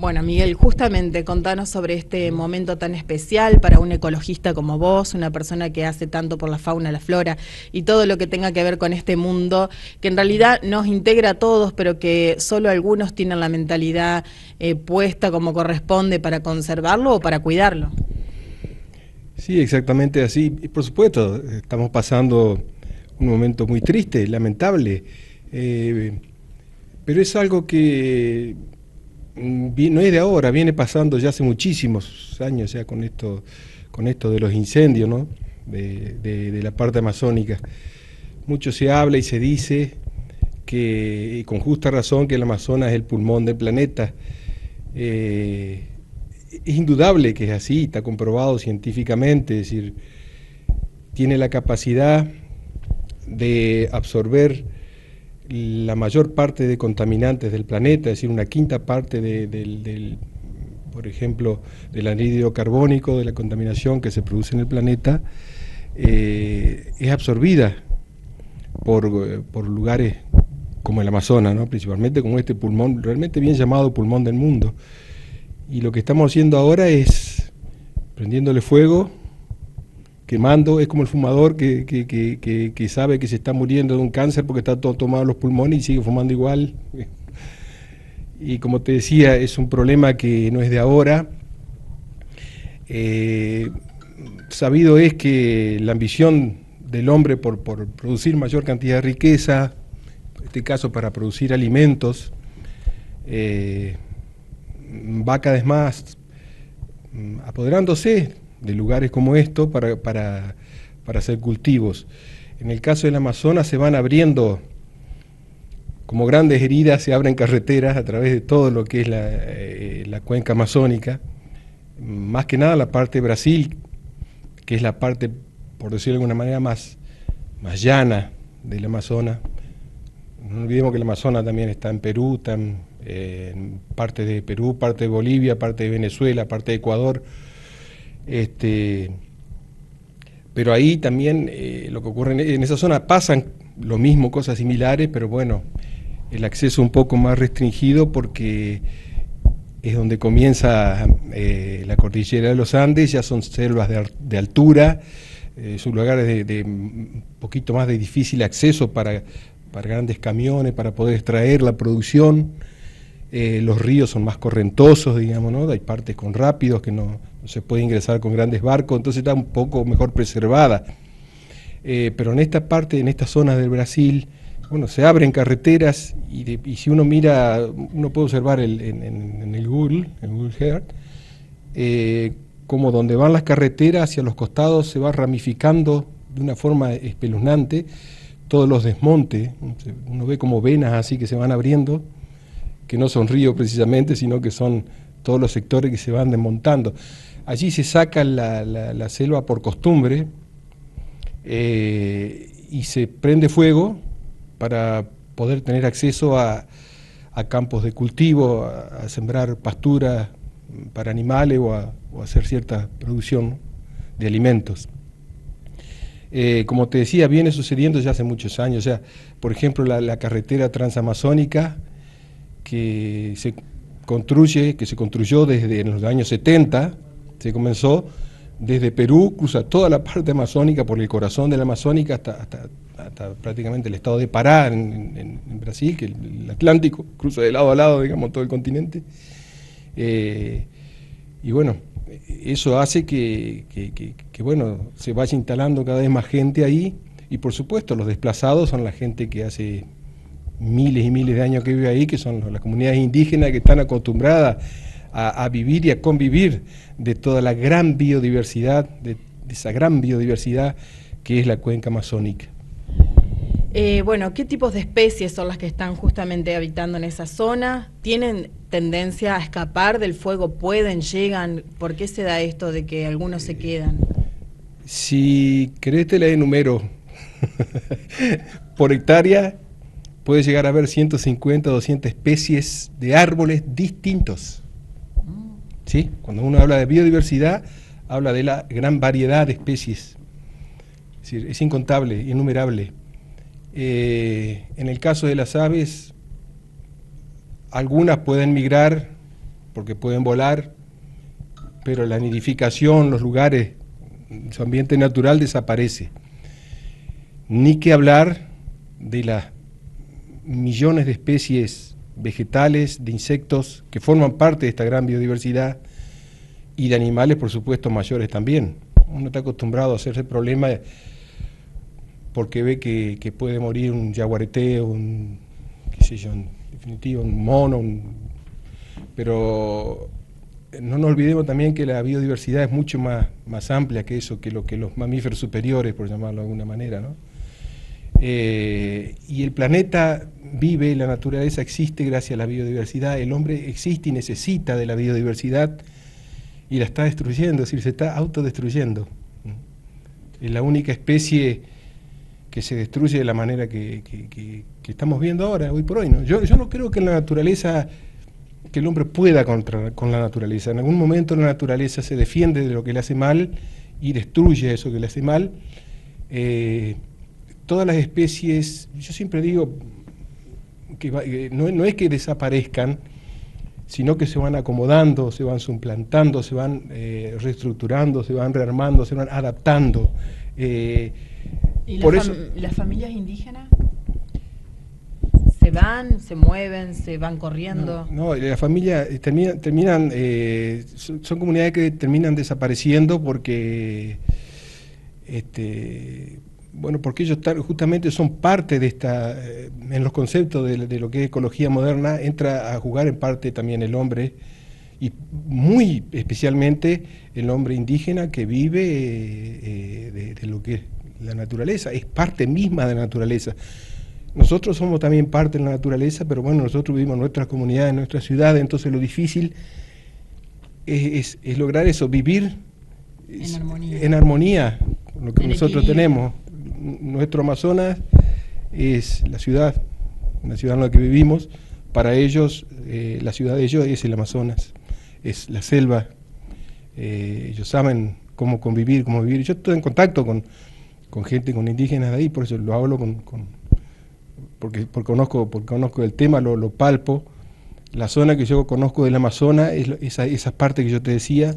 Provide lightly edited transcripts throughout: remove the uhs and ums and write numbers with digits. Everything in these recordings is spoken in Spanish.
Bueno, Miguel, justamente contanos sobre este momento tan especial para un ecologista como vos, una persona que hace tanto por la fauna, la flora y todo lo que tenga que ver con este mundo, que en realidad nos integra a todos, pero que solo algunos tienen la mentalidad puesta como corresponde para conservarlo o para cuidarlo. Sí, exactamente así. Y por supuesto, estamos pasando un momento muy triste, lamentable, eh, pero es algo que no es de ahora, viene pasando ya hace muchísimos años ya con esto de los incendios, ¿no? De la parte amazónica. Mucho se habla y se dice que, y con justa razón, que el Amazonas es el pulmón del planeta. Eh, es indudable que es así, está comprobado científicamente, es decir, tiene la capacidad de absorber la mayor parte de contaminantes del planeta, es decir, una quinta parte por ejemplo, del anhídrido carbónico, de la contaminación que se produce en el planeta, es absorbida por lugares como el Amazonas, ¿no? Principalmente como este pulmón, realmente bien llamado pulmón del mundo. Y lo que estamos haciendo ahora es prendiéndole fuego, quemando, es como el fumador que sabe que se está muriendo de un cáncer porque está todo tomado los pulmones y sigue fumando igual. Y como te decía, es un problema que no es de ahora. Eh, Sabido es que la ambición del hombre por producir mayor cantidad de riqueza, en este caso para producir alimentos, eh, va cada vez más apoderándose de lugares como esto para hacer cultivos. En el caso del Amazonas se van abriendo como grandes heridas, se abren carreteras a través de todo lo que es la cuenca amazónica, más que nada la parte de Brasil, que es la parte, por decirlo de alguna manera, más llana del Amazonas. No olvidemos que el Amazonas también está en Perú, está en parte de Perú, parte de Bolivia, parte de Venezuela, parte de Ecuador. Pero ahí también lo que ocurre en esa zona pasan lo mismo, cosas similares, pero bueno, el acceso un poco más restringido porque es donde comienza la cordillera de los Andes, ya son selvas de altura, son lugares de un poquito más de difícil acceso para grandes camiones, para poder extraer la producción. Los ríos son más correntosos, digamos, ¿no? Hay partes con rápidos que no se puede ingresar con grandes barcos, entonces está un poco mejor preservada. Pero en esta parte, en estas zonas del Brasil, bueno, se abren carreteras y si uno mira, uno puede observar en el Google Earth, como donde van las carreteras hacia los costados se va ramificando de una forma espeluznante todos los desmontes, uno ve como venas así que se van abriendo, que no son ríos precisamente, sino que son todos los sectores que se van desmontando. Allí se saca la selva por costumbre y se prende fuego para poder tener acceso a campos de cultivo, a sembrar pasturas para animales o a hacer cierta producción de alimentos. Como te decía, viene sucediendo ya hace muchos años. O sea, por ejemplo, la carretera transamazónica que se construyó desde en los años 70, se comenzó desde Perú, cruza toda la parte amazónica por el corazón de la Amazónica hasta prácticamente el estado de Pará en Brasil, que el Atlántico cruza de lado a lado, digamos, todo el continente. Y bueno, eso hace que bueno, se vaya instalando cada vez más gente ahí, y por supuesto los desplazados son la gente que hace miles y miles de años que vive ahí, que son las comunidades indígenas que están acostumbradas a vivir y a convivir de toda la gran biodiversidad, de esa gran biodiversidad que es la cuenca amazónica. Bueno, ¿qué tipos de especies son las que están justamente habitando en esa zona? ¿Tienen tendencia a escapar del fuego? ¿Pueden, llegan? ¿Por qué se da esto de que algunos se quedan? Si querés te la enumero. Por hectárea puede llegar a haber 150 o 200 especies de árboles distintos. ¿Sí? Cuando uno habla de biodiversidad, habla de la gran variedad de especies. Es decir, es incontable, innumerable. En el caso de las aves, algunas pueden migrar porque pueden volar, pero la nidificación, los lugares, su ambiente natural desaparece. Ni que hablar de las millones de especies vegetales, de insectos que forman parte de esta gran biodiversidad, y de animales, por supuesto, mayores también. Uno está acostumbrado a hacerse problema porque ve que puede morir un yaguareté, qué sé yo, en definitiva, un mono, pero no nos olvidemos también que la biodiversidad es mucho más amplia que eso, que los mamíferos superiores, por llamarlo de alguna manera, ¿no? Y el planeta vive, la naturaleza existe gracias a la biodiversidad, el hombre existe y necesita de la biodiversidad y la está destruyendo, es decir, se está autodestruyendo. Es la única especie que se destruye de la manera que estamos viendo ahora, hoy por hoy, ¿no? Yo no creo que en la naturaleza, que el hombre pueda con la naturaleza. En algún momento la naturaleza se defiende de lo que le hace mal y destruye eso que le hace mal. Todas las especies, yo siempre digo que no es que desaparezcan, sino que se van acomodando, se van suplantando, se van reestructurando, se van rearmando, se van adaptando. ¿Y las familias indígenas? ¿Se van, se mueven, se van corriendo? No, las familias terminan son comunidades que terminan desapareciendo porque porque ellos justamente son parte de esta, en los conceptos de lo que es ecología moderna, entra a jugar en parte también el hombre, y muy especialmente el hombre indígena que vive de lo que es la naturaleza, es parte misma de la naturaleza. Nosotros somos también parte de la naturaleza, pero bueno, nosotros vivimos en nuestras comunidades, en nuestras ciudades, entonces lo difícil es lograr eso, vivir en armonía con lo que nosotros tenemos. Nuestro Amazonas es la ciudad en la que vivimos. Para ellos, la ciudad de ellos es el Amazonas, es la selva. Ellos saben cómo convivir, cómo vivir. Yo estoy en contacto con gente, con indígenas de ahí, por eso lo hablo porque conozco el tema, lo palpo. La zona que yo conozco del Amazonas es esa parte que yo te decía,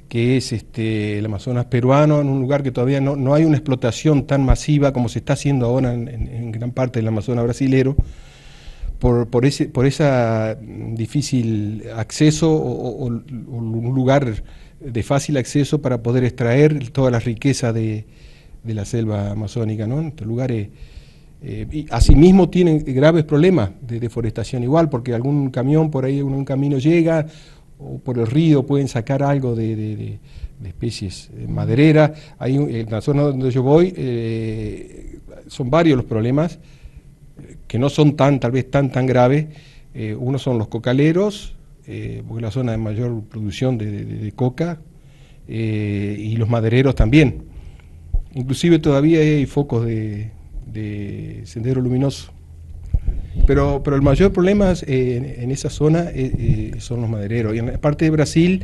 que es el Amazonas peruano, en un lugar que todavía no hay una explotación tan masiva como se está haciendo ahora en gran parte del Amazonas brasilero, por ese difícil acceso o un lugar de fácil acceso para poder extraer toda la riqueza de la selva amazónica, ¿no? Estos lugares, y asimismo tienen graves problemas de deforestación igual, porque algún camión por ahí, un camino llega, o por el río pueden sacar algo de especies madereras. Ahí en la zona donde yo voy son varios los problemas, que no son tal vez tan graves. Uno son los cocaleros, porque es la zona de mayor producción de coca, y los madereros también. Inclusive todavía hay focos de sendero luminoso. Pero el mayor problema en esa zona son los madereros. Y en la parte de Brasil,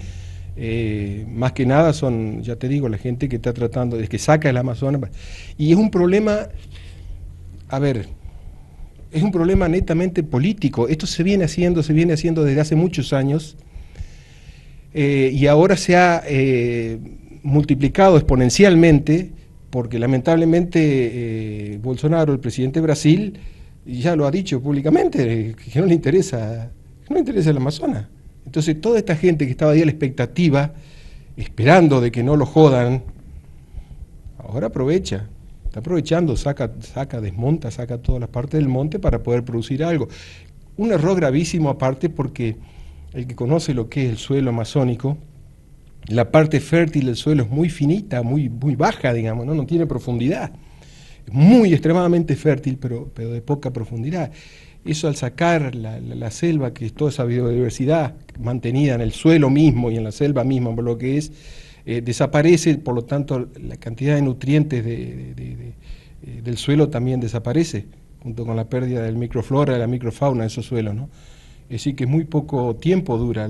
más que nada son, ya te digo, la gente que está tratando, que saca el Amazonas. Y es un problema, es un problema netamente político. Esto se viene haciendo desde hace muchos años, y ahora se ha multiplicado exponencialmente, porque lamentablemente Bolsonaro, el presidente de Brasil, ya lo ha dicho públicamente, que no le interesa el Amazonas. Entonces toda esta gente que estaba ahí a la expectativa, esperando de que no lo jodan, ahora está aprovechando, desmonta, saca todas las partes del monte para poder producir algo. Un error gravísimo aparte, porque el que conoce lo que es el suelo amazónico, la parte fértil del suelo es muy finita, muy baja, digamos, no tiene profundidad. Muy extremadamente fértil, pero de poca profundidad. Eso, al sacar la selva, que es toda esa biodiversidad mantenida en el suelo mismo y en la selva misma, por lo que es, desaparece, por lo tanto la cantidad de nutrientes del suelo también desaparece, junto con la pérdida del microflora, de la microfauna de esos suelos, ¿no? Es decir, que muy poco tiempo dura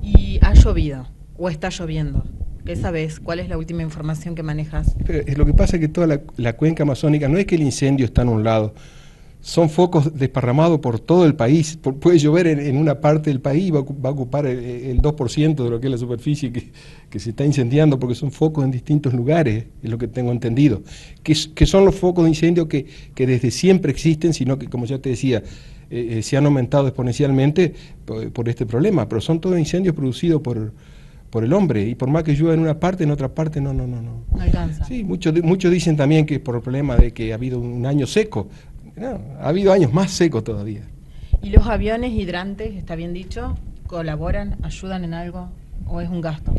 ¿Y ha llovido o está lloviendo? ¿Qué sabes? ¿Cuál es la última información que manejas? Pero lo que pasa es que toda la cuenca amazónica, no es que el incendio está en un lado, son focos desparramados por todo el país. Puede llover en una parte del país y va a ocupar el 2% de lo que es la superficie que se está incendiando, porque son focos en distintos lugares, es lo que tengo entendido. Que son los focos de incendio que desde siempre existen, sino que, como ya te decía, se han aumentado exponencialmente por este problema, pero son todos incendios producidos por el hombre, y por más que llueva en una parte, en otra parte no alcanza. Sí, muchos dicen también que por el problema de que ha habido un año seco. No, ha habido años más secos todavía. ¿Y los aviones hidrantes, está bien dicho, colaboran, ayudan en algo o es un gasto?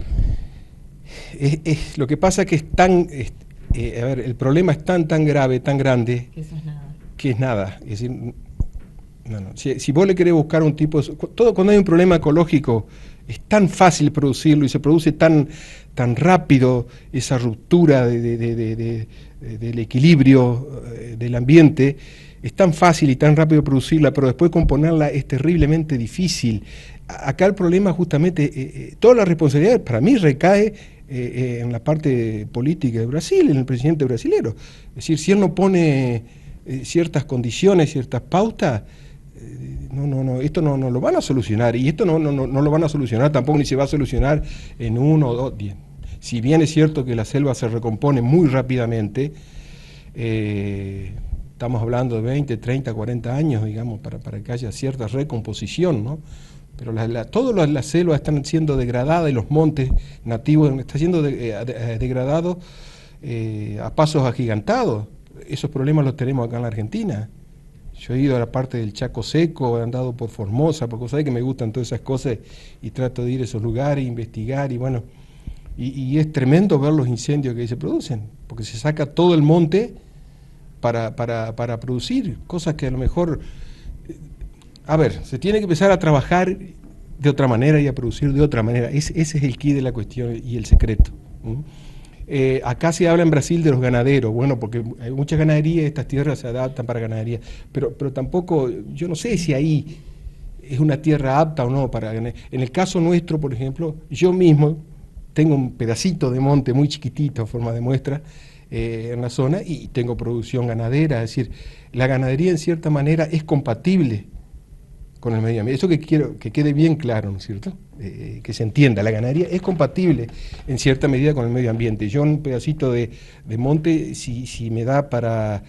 Lo que pasa es que es tan, a ver, el problema es tan grave, tan grande, que eso es nada. Que es nada. Es decir, si vos le querés buscar un tipo, todo cuando hay un problema ecológico es tan fácil producirlo y se produce tan rápido esa ruptura del equilibrio del ambiente. Es tan fácil y tan rápido producirla, pero después componerla es terriblemente difícil. Acá el problema justamente, toda la responsabilidad para mí recae en la parte política de Brasil, en el presidente brasilero. Es decir, si él no pone ciertas condiciones, ciertas pautas, esto no lo van a solucionar, y esto no lo van a solucionar tampoco, ni se va a solucionar en 1 o 2 días. Si bien es cierto que la selva se recompone muy rápidamente, estamos hablando de 20, 30, 40 años, digamos, para que haya cierta recomposición, ¿no? Pero todas las selvas están siendo degradadas y los montes nativos están siendo degradados a pasos agigantados. Esos problemas los tenemos acá en la Argentina. Yo he ido a la parte del Chaco Seco, he andado por Formosa, porque sabés que me gustan todas esas cosas y trato de ir a esos lugares, investigar y bueno, y es tremendo ver los incendios que ahí se producen, porque se saca todo el monte para producir cosas que a lo mejor, a ver, se tiene que empezar a trabajar de otra manera y a producir de otra manera. Ese es el quid de la cuestión y el secreto. Acá se habla en Brasil de los ganaderos, bueno, porque hay mucha ganadería, estas tierras se adaptan para ganadería, pero tampoco, yo no sé si ahí es una tierra apta o no para ganadería. En el caso nuestro, por ejemplo, yo mismo tengo un pedacito de monte muy chiquitito en forma de muestra en la zona y tengo producción ganadera, es decir, la ganadería en cierta manera es compatible con el medio ambiente. Eso que quiero que quede bien claro, ¿no es cierto? Que se entienda, la ganadería es compatible en cierta medida con el medio ambiente. Yo un pedacito de monte, si me da para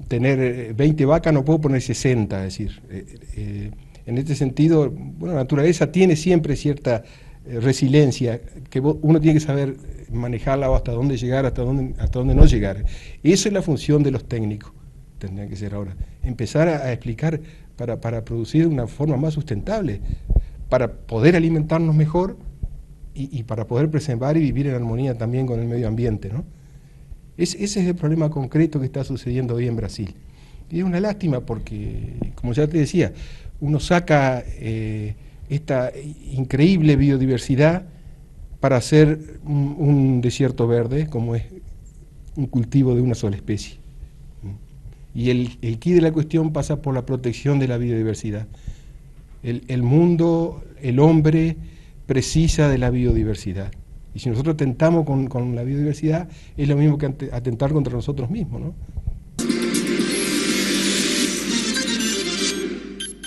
tener 20 vacas, no puedo poner 60, es decir, en este sentido, bueno, la naturaleza tiene siempre cierta resiliencia, que uno tiene que saber manejarla o hasta dónde llegar, hasta dónde no llegar. Esa es la función de los técnicos, tendrían que ser ahora, empezar a explicar para producir de una forma más sustentable, para poder alimentarnos mejor y para poder preservar y vivir en armonía también con el medio ambiente, ¿no? Ese es el problema concreto que está sucediendo hoy en Brasil. Y es una lástima porque, como ya te decía, uno saca esta increíble biodiversidad para hacer un desierto verde, como es un cultivo de una sola especie. Y el quid de la cuestión pasa por la protección de la biodiversidad. El mundo, el hombre, precisa de la biodiversidad. Y si nosotros atentamos con la biodiversidad, es lo mismo que atentar contra nosotros mismos, ¿no?